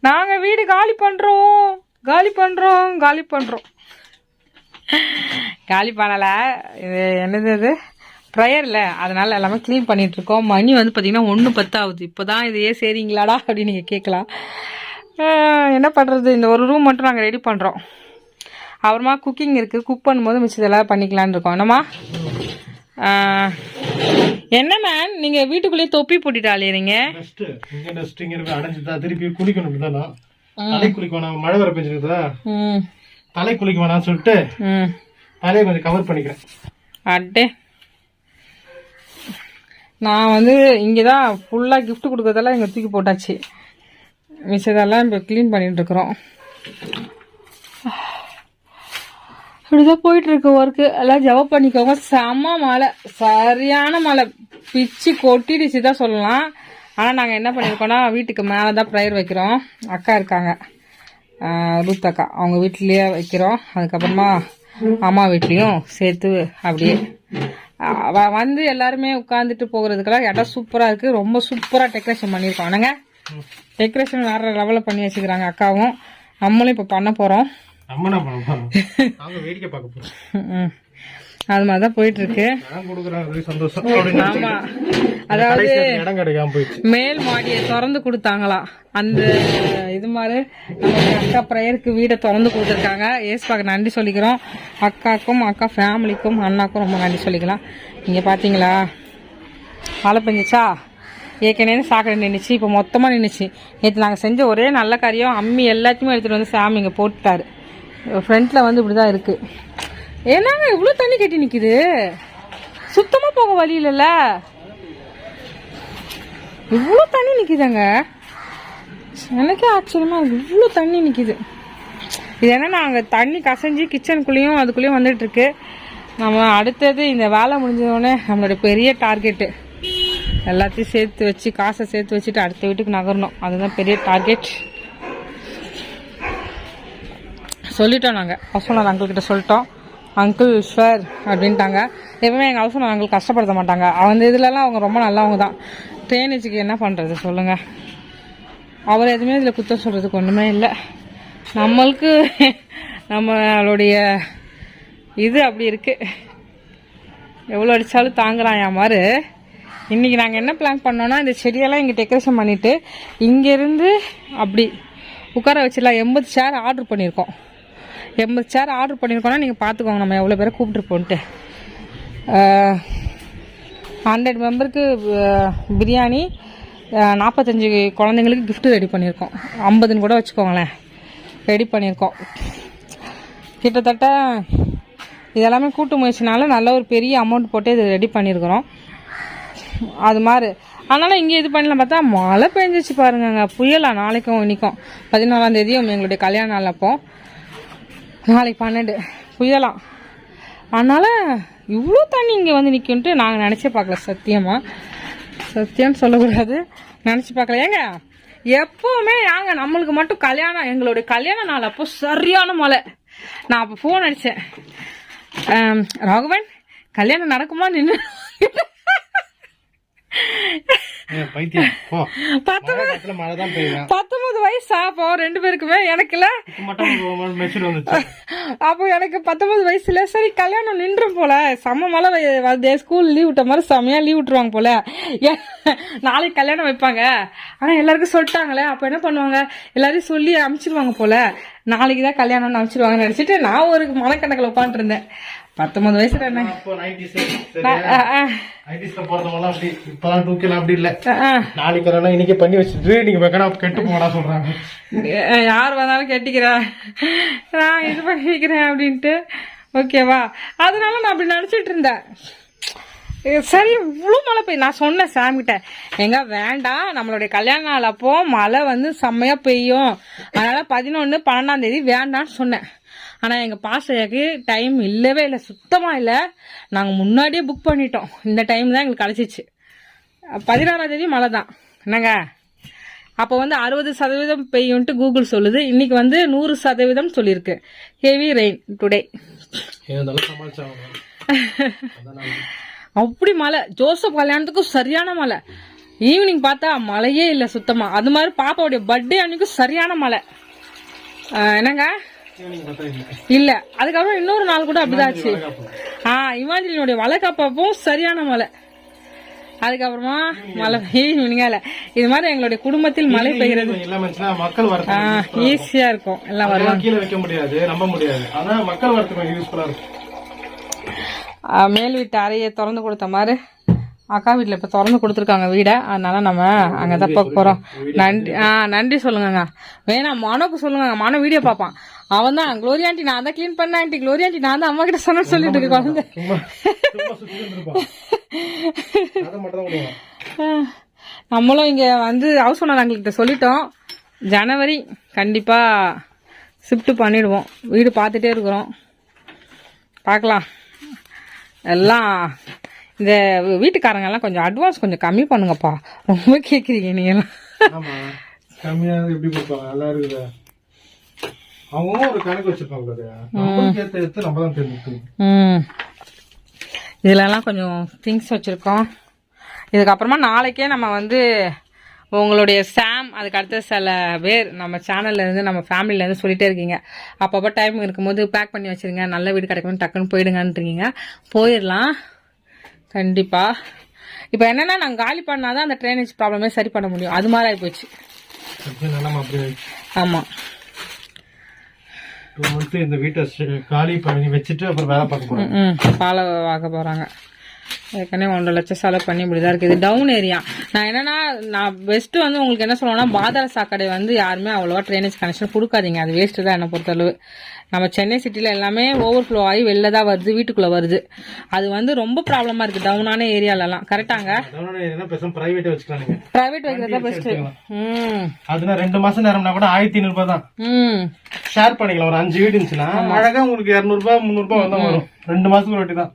நாங்க வீடு காலி பண்ணல. இது என்னது அது ப்ரேயர்ல, அதனால எல்லாமே க்ளீன் பண்ணிட்டு இருக்கோம். மணி வந்து பார்த்தீங்கன்னா 1:10 ஆகுது. இப்போதான் இதையே சரிங்களாடா அப்படின்னு நீங்கள் கேட்கலாம். என்ன பண்ணுறது, இந்த ஒரு ரூம் மட்டும் நாங்கள் ரெடி பண்ணுறோம். அப்புறமா குக்கிங் இருக்குது, குக் பண்ணும்போது மிச்சம் எல்லாம் பண்ணிக்கலான்னு இருக்கோம். என்னம்மா என்ன மேன் நீங்க வீட்டுக்குள்ளேயே தொப்பி போட்டுட்டாலே நீங்க திருப்பி குளிக்கணும் தானே, தலை குளிக்க வேணாம், மழை வர பெஞ்சிருக்குதா, தலை குளிக்க வேணாம்னு சொல்லிட்டு தலையை கொஞ்சம் கவர் பண்ணிக்கிறேன். அட்டே நான் வந்து இங்கதான் ஃபுல்லா கிஃப்ட் கொடுக்கறதெல்லாம் இங்க தூக்கி போட்டாச்சு. மிச்சதெல்லாம் இப்போ க்ளீன் பண்ணிட்டு இருக்கிறோம். இப்படிதான் போயிட்டு இருக்கு ஒர்க்கு. எல்லாம் ஜவப் பண்ணிக்கோங்க. செம்ம மழை, சரியான மழை, பிச்சு கொட்டிடுச்சு தான் சொல்லலாம். ஆனால் நாங்கள் என்ன பண்ணியிருக்கோம்னா வீட்டுக்கு மேலே தான் ப்ரேயர் வைக்கிறோம். அக்கா இருக்காங்க, ரூத் அக்கா, அவங்க வீட்லேயே வைக்கிறோம். அதுக்கப்புறமா அம்மா வீட்லேயும் சேர்த்து அப்படியே வந்து எல்லாருமே உட்காந்துட்டு போகிறதுக்கெல்லாம் இடம் சூப்பராக இருக்குது. ரொம்ப சூப்பராக டெக்கரேஷன் பண்ணியிருக்கோம். நாங்கள் டெக்கரேஷன் வேறு லெவலில் பண்ணி வச்சுக்கிறாங்க அக்காவும். நம்மளும் இப்போ பண்ண போகிறோம். அது மாதிரிதான் போயிட்டு இருக்கு. ஆமா, அதாவது மேல் மாடியை திறந்து கொடுத்தாங்களா, அந்த இது மாதிரி நம்ம அக்கா ப்ரேயருக்கு வீடை திறந்து கொடுத்துருக்காங்க. ஏசுபாக்கு நன்றி சொல்லிக்கிறோம். அக்காக்கும் அக்கா ஃபேமிலிக்கும் அண்ணாக்கும் ரொம்ப நன்றி சொல்லிக்கலாம். இங்க பாத்தீங்களா மழை பெஞ்சிச்சா, ஏற்கனவே சாக்கடை நின்றுச்சு, இப்போ மொத்தமாக நின்றுச்சு. நேற்று நாங்கள் செஞ்ச ஒரே நல்ல காரியம், அம்மி எல்லாத்தையுமே எடுத்துகிட்டு வந்து சாமி இங்கே போட்டுட்டாரு. ஃப்ரண்ட்டில் வந்து இப்படி தான் இருக்குது. ஏன்னாங்க இவ்வளோ தண்ணி கட்டி நிற்கிது, சுத்தமாக போக வழி இல்லைல்ல, இவ்வளோ தண்ணி நிற்கிதாங்க. எனக்கே ஆச்சரியமாக இவ்வளோ தண்ணி நிற்கிது. இது என்னன்னா அங்கே தண்ணி கசஞ்சி கிச்சனுக்குள்ளேயும் அதுக்குள்ளேயும் வந்துட்டுருக்கு. நம்ம அடுத்தது இந்த வேலை முடிஞ்சதோடனே நம்மளோட பெரிய டார்கெட்டு எல்லாத்தையும் சேர்த்து வச்சு, காசை சேர்த்து வச்சுட்டு அடுத்த வீட்டுக்கு நகரணும். அதுதான் பெரிய டார்கெட். சொல்லிட்டோம், நாங்கள் ஹவுஸ் ஓனர் அங்கிள்கிட்ட சொல்லிட்டோம். அங்கிள் ஷுவர் அப்படின்ட்டாங்க. எப்பவுமே எங்கள் ஹவுஸ் ஓனர் அங்கிள் கஷ்டப்படுத்த மாட்டாங்க. அந்த இதுலலாம் அவங்க ரொம்ப நல்லவங்க தான். ட்ரைனேஜுக்கு என்ன பண்ணுறது சொல்லுங்கள், அவர் எதுவுமே இதில் குத்தம் சொல்கிறதுக்கு ஒன்றுமே இல்லை. நம்மளுக்கு நம்மளுடைய இது அப்படி இருக்குது, எவ்வளோ அடித்தாலும் தாங்குறான் என் மாதிரி. இன்றைக்கி நாங்கள் என்ன பிளான் பண்ணோன்னா, இந்த செடியெல்லாம் இங்கே டெக்கரேஷன் பண்ணிவிட்டு இங்கேருந்து அப்படி உட்கார வச்சிடலாம். 80 சேர் ஆர்டர் பண்ணியிருக்கோம். 80 சேர் ஆர்டர் பண்ணியிருக்கோன்னா நீங்கள் பார்த்துக்கோங்க நம்ம எவ்வளோ பேரை கூப்பிட்டுருப்போன்ட்டு. 100 மெம்பருக்கு பிரியாணி, 45 குழந்தைங்களுக்கு கிஃப்ட்டு ரெடி பண்ணியிருக்கோம். 50ன்னு கூட வச்சுக்கோங்களேன், ரெடி பண்ணியிருக்கோம். கிட்டத்தட்ட இதெல்லாமே கூட்டு முயற்சினால நல்ல ஒரு பெரிய அமௌண்ட் போட்டு இது ரெடி பண்ணியிருக்கிறோம். அது மாதிரி அதனால் இங்கே இது பண்ணலாம். பார்த்தா மழை பெஞ்சிச்சு பாருங்க, புயலா. நாளைக்கும் இன்னைக்கும் 14ஆம் தேதியும் எங்களுடைய கல்யாண நாள். அப்போ நாளைக்கு 12 புயலாம். அதனால் இவ்வளோ தண்ணி இங்கே வந்து நிற்கும்ட்டு நாங்கள் நினச்சே பார்க்கல. சத்தியம்னு சொல்லக்கூடாது, நினச்சி பார்க்கல. ஏங்க எப்போவுமே ஏங்க நம்மளுக்கு மட்டும் கல்யாணம், எங்களுடைய கல்யாண நாள் அப்போ சரியான மழை. நான் அப்போ ஃபோன் அடித்தேன், ராகவன் கல்யாணம் நடக்குமா நின்று 19 வயசு அப்போ 2 பேருக்குமே. எனக்குல அப்போ எனக்கு 19 வயசுல சரி கல்யாணம் நின்றும் போல, செம்ம மழை வருது, ஸ்கூல் லீவ் விட்ட மாதிரி செம்மையா லீவ் விட்டுருவாங்க போல, நாளைக்கு கல்யாணம் வைப்பாங்க. ஆனா எல்லாருக்கும் சொல்லிட்டாங்களே, அப்ப என்ன பண்ணுவாங்க, எல்லாரையும் சொல்லி அனுப்பிச்சிருவாங்க போல, நாளைக்கு தான் கல்யாணம்னு அனுப்பிச்சிருவாங்கன்னு நினைச்சிட்டு நான் ஒரு மனக்கணக்கில் உட்காந்துட்டு இருந்தேன். 19 வயசுல என்ன இன்னைக்கு பண்ணி வச்சுட்டு நீங்க கெட்டு போனா சொல்றாங்க. யார் வந்தாலும் கெட்டிக்கிறேன், நான் இது பண்ணிக்கிறேன் அப்படின்ட்டு. ஓகேவா, அதனால நான் அப்படி நினைச்சிட்டு இருந்தேன். சரி இவ்வளோ மழை பெய்யும். நான் சொன்னேன் சாமிகிட்ட, எங்க வேண்டாம், நம்மளுடைய கல்யாண நாள் அப்போ மழை வந்து செம்மையா பெய்யும், அதனால 11, 12ஆம் தேதி வேண்டான்னு சொன்னேன். ஆனால் எங்கள் பாஸ்டருக்கு டைம் இல்லவே இல்லை, சுத்தமாக இல்லை. நாங்கள் முன்னாடியே புக் பண்ணிட்டோம். இந்த டைம் தான் எங்களுக்கு கிடச்சிச்சு. 16ஆம் தேதி மழை தான் என்னங்க. அப்போ வந்து 60% பெய்யும்ட்டு கூகுள் சொல்லுது. இன்னைக்கு வந்து 100% சொல்லியிருக்கு. Heavy rain today. அப்படி மழை. ஜோசப் கல்யாணத்துக்கும் சரியான மழை. ஈவினிங் பார்த்தா மழையே இல்லை சுத்தமா. அது மாதிரி பாப்பாவுடைய பர்த்டே அன்னைக்கும் சரியான மழை. என்னங்க இல்ல, அதுக்கப்புறம் இன்னொரு நாள் கூட அப்படிதாச்சு. இமாஞ்சலினுடைய வளைகாப்பவும் சரியான மழை. அதுக்கப்புறமா மழை ஈவினிங்கா இல்ல. இது மாதிரி எங்களுடைய குடும்பத்தில் மழை பெய்கிறது ஈஸியா இருக்கும். எல்லாம் வருவாங்க. மேல் வீட்டு அறையை திறந்து கொடுத்த மாதிரி அக்கா வீட்டில் இப்போ திறந்து கொடுத்துருக்காங்க வீடை. அதனால நம்ம அங்கே தான் பார்க்க போகிறோம். நன்றி. நன்றி சொல்லுங்கங்க. வேணாம் மனோக்கு சொல்லுங்க. மனோ வீடியோ பார்ப்பான். அவன் தான் குளோரி ஆண்டி நான் தான் கிளீன் பண்ண ஆண்டி, குளோரி ஆண்டி நான் தான் அம்மா கிட்ட சொன்னு சொல்லிட்டு இருக்கு குழந்தை. நம்மளும் இங்கே வந்து ஹவுஸ் ஓனர் எங்கள்கிட்ட சொல்லிட்டோம். ஜனவரி கண்டிப்பாக ஷிஃப்ட் பண்ணிடுவோம். வீடு பார்த்துட்டே இருக்கிறோம். பார்க்கலாம். எல்லாம் இந்த வீட்டுக்காரங்க எல்லாம் கொஞ்சம் அட்வான்ஸ் கொஞ்சம் கம்மி பண்ணுங்கப்பா. ரொம்ப கேக்குறீங்க நீங்க எல்லாம். கம்மியா எப்படி கொடுப்பாங்க? நல்லா இருக்குது. அவங்க ஒரு கணக்கு வச்சிருப்பாங்க. இதுல எல்லாம் கொஞ்சம் திங்ஸ் வச்சிருக்கோம். இதுக்கப்புறமா நாளைக்கே நம்ம வந்து உங்களுடைய சாம், அதுக்கு அடுத்த சில பேர் நம்ம சேனல்ல இருந்து நம்ம ஃபேமிலில இருந்து சொல்லிட்டே இருக்கீங்க, அப்பப்போ டைம் இருக்கும்போது பேக் பண்ணி வச்சிருங்க, நல்ல வீடு கிடைக்கணும், டக்குன்னு போயிடுங்கன்னு இருக்கீங்க. போயிடலாம் கண்டிப்பா. இப்போ என்னன்னா நாங்கள் காலி பண்ணாதான் அந்த ட்ரைனேஜ் ப்ராப்ளமே சரி பண்ண முடியும். அது மாதிரி ஆகி போச்சு. ஆமா, இந்த வீட்டை காலி பண்ணி வச்சுட்டு அப்புறம் வேலை பார்க்க போறாங்க. பாலை பார்க்க போறாங்க. ஏற்கனவே 1.5 லட்சம் செலவு பண்ணி இப்படிதான் இருக்கு. இது டவுன் ஏரியா. நான் என்னன்னா நான் பெஸ்ட் வந்து உங்களுக்கு என்ன சொல்லுவேன்னா, பாதாள சாக்கடை வந்து யாருமே அவ்வளோவா ட்ரைனேஜ் கனெக்ஷன் கொடுக்காதீங்க. அது வேஸ்ட் தான் என்னை பொறுத்தளவு. நம்ம சென்னை சிட்டில எல்லாமே ஓவர் ஃப்ளோ ஆகி வெளில தான் வருது, வீட்டுக்குள்ள வருது. அது வந்து ரொம்ப ப்ராப்ளமா இருக்கு டவுனான ஏரியாலலாம். கரெக்டாங்க. பிரைவேட் வைக்கிறதா பெஸ்ட். அதுனா 2 மாசம் நேரம்னா கூட 1500 ரூபாய் தான். ஷேர் பண்ணிக்கலாம். ஒரு 5 வீடு இருந்துச்சுன்னா அழகா உங்களுக்கு 200 ரூபாய் 300 ரூபாய் தான் வரும். 2 மாசத்துக்கு ஒரு வாட்டி தான்.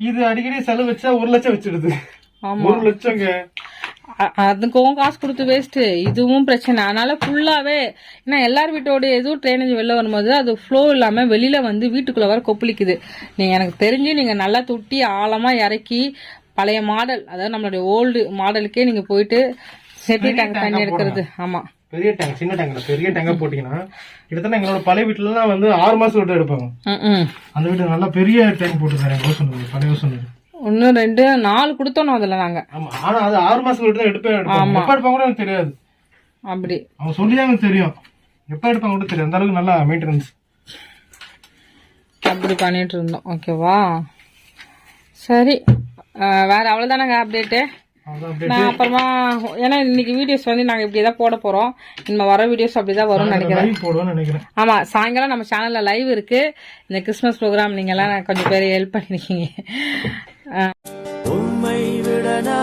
இது அடிக்கடி செலவு வச்சா 1 லட்சம் வச்சிடுது. 1 லட்சங்க. அதுக்கும் காசு கொடுத்து வேஸ்ட். இதுவும் பிரச்சனை. அதனால ஃபுல்லாவே ஏன்னா எல்லார் வீட்டோட எதுவும் ட்ரைனேஜ் வெளில வரும்போது அது ஃப்ளோ இல்லாம வெளியில வந்து வீட்டுக்குள்ள வர கொப்பளிக்குது. நீங்க எனக்கு தெரிஞ்சு நீங்க நல்லா தொட்டி ஆழமா இறக்கி பழைய மாடல், அதாவது நம்மளுடைய ஓல்டு மாடலுக்கே நீங்க போயிட்டு செப்டி டேங்க் தண்ணி எடுக்கிறது. ஆமா, பெரிய டேங்க், சின்ன டேங்க்ல பெரிய டேங்கா போட்டீங்கன்னா கிட்டத்தட்ட எங்களோட பழைய வீட்டுல எல்லாம் வந்து 6 மாசம் விட்டு எடுப்பாங்க. அந்த வீட்டு நல்லா பெரிய டேங்க் போட்டுருக்காங்க. சொன்னது பழைய சொன்னது 1 2 4 கொடுத்தோம் அதுல நாங்க. ஆனா அது 6 மாசம் விட்டு தான் எடுப்பாங்க. எப்ப எடுப்பாங்க கூட எனக்கு தெரியாது. அப்படி அவங்க சொல்லிதான் எனக்கு தெரியும். எப்ப எடுப்பாங்க கூட தெரியும். அந்த அளவுக்கு நல்லா மெயின்டெனன்ஸ் அப்படி பண்ணிட்டு இருந்தோம். ஓகேவா, சரி. வேற அவ்வளவுதானாங்க அப்டேட்டு. நான் அப்புறமா ஏன்னா இன்னைக்கு வீடியோஸ் வந்து நாங்க இப்படிதான் போட போறோம். இனிமே வர வீடியோஸ் அப்படிதான் வரும்னு நினைக்கிறேன். ஆமா, சாயங்காலம் நம்ம சேனல்ல லைவ் இருக்கு. இந்த கிறிஸ்துமஸ் ப்ரோக்ராம் நீங்க எல்லாம் கொஞ்சம் பேர் ஹெல்ப் பண்ணிருக்கீங்க. உம்மை விடனா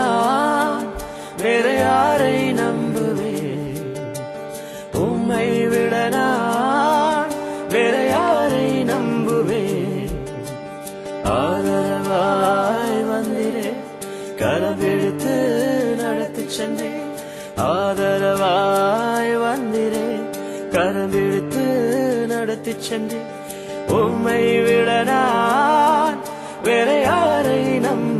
வேற யாரை நம்புவேன்? உம்மை விடனா வேற யாரை நம்புவேன்? ஆதரவாய் வந்திரே, கரவெடுத்து நடத்தி சென்றேன். ஆதரவாய் வந்திரே, கரவெடுத்து நடத்தி சென்றேன். உம்மை விடனா வேற யாரை நம்ப